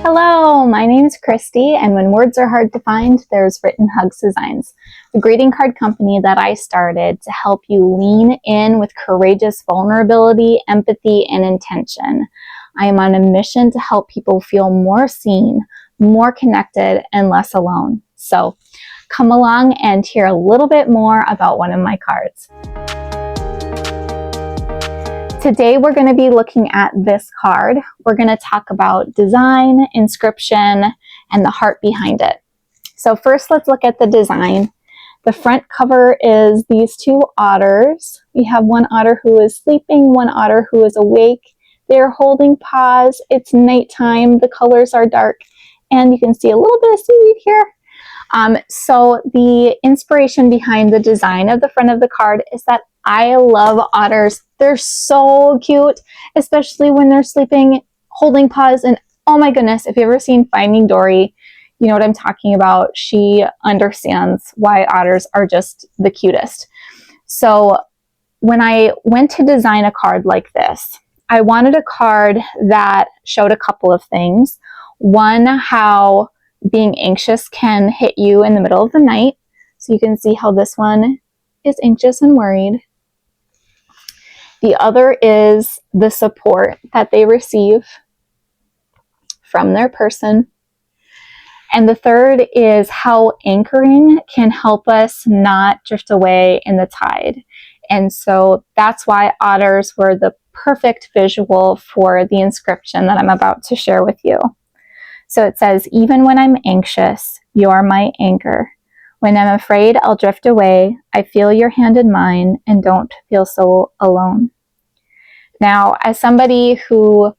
Hello, my name is Christi, and when words are hard to find, there's Written Hugs Designs, the greeting card company that I started to help you lean in with courageous vulnerability, empathy, and intention. I am on a mission to help people feel more seen, more connected, and less alone. So come along and hear a little bit more about one of my cards. Today we're going to be looking at this card. We're going to talk about design, inscription, and the heart behind it. So first let's look at the design. The front cover is these two otters. We have one otter who is sleeping, one otter who is awake. They're holding paws. It's nighttime. The colors are dark, and you can see a little bit of seaweed here. So the inspiration behind the design of the front of the card is that I love otters. They're so cute, especially when they're sleeping, holding paws. And oh my goodness, if you've ever seen Finding Dory, you know what I'm talking about. She understands why otters are just the cutest. So when I went to design a card like this, I wanted a card that showed a couple of things. One, how being anxious can hit you in the middle of the night. So you can see how this one is anxious and worried. The other is the support that they receive from their person. And the third is how anchoring can help us not drift away in the tide. And so that's why otters were the perfect visual for the inscription that I'm about to share with you. So it says, "Even when I'm anxious, you're my anchor. When I'm afraid I'll drift away, I feel your hand in mine and don't feel so alone." Now, as somebody who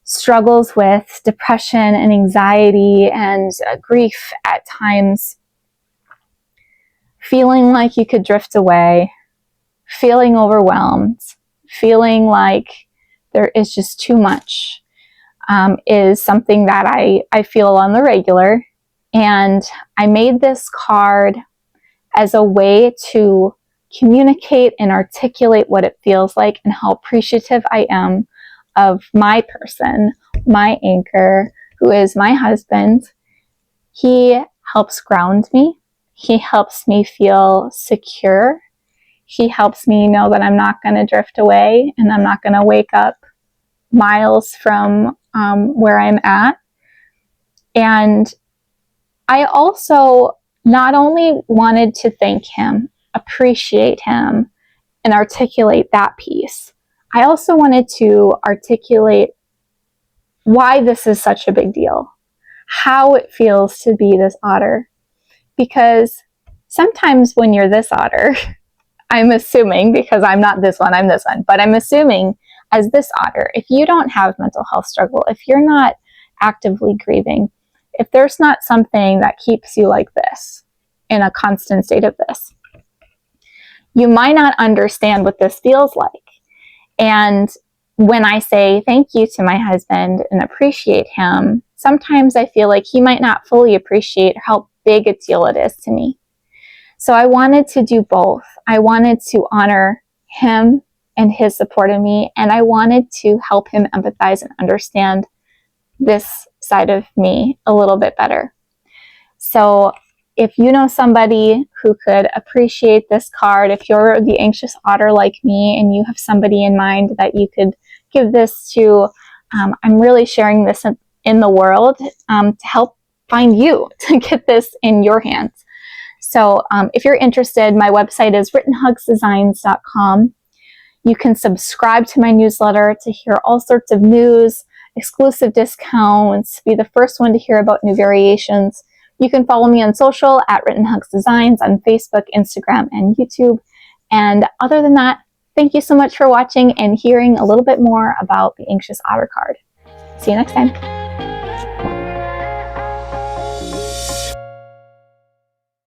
struggles with depression and anxiety and grief at times, feeling like you could drift away, feeling overwhelmed, feeling like there is just too much, is something that I feel on the regular. And I made this card as a way to communicate and articulate what it feels like and how appreciative I am of my person, my anchor, who is my husband. He helps ground me. He helps me feel secure. He helps me know that I'm not going to drift away and I'm not going to wake up miles from where I'm at. And I also not only wanted to thank him, appreciate him, and articulate that piece, I also wanted to articulate why this is such a big deal, how it feels to be this otter. Because sometimes when you're this otter, I'm assuming, because I'm not this one, I'm this one, but I'm assuming as this otter, if you don't have mental health struggle, if you're not actively grieving, if there's not something that keeps you like this, in a constant state of this, you might not understand what this feels like. And when I say thank you to my husband and appreciate him, sometimes I feel like he might not fully appreciate how big a deal it is to me. So I wanted to do both. I wanted to honor him and his support of me, and I wanted to help him empathize and understand this side of me a little bit better. So if you know somebody who could appreciate this card, if you're the anxious otter like me and you have somebody in mind that you could give this to, I'm really sharing this in the world to help find you to get this in your hands. So if you're interested, my website is writtenhugsdesigns.com. You can subscribe to my newsletter to hear all sorts of news, exclusive discounts, be the first one to hear about new variations. You can follow me on social at Written Hugs Designs on Facebook, Instagram, and YouTube. And other than that, thank you so much for watching and hearing a little bit more about the Anxious Otter card. See you next time.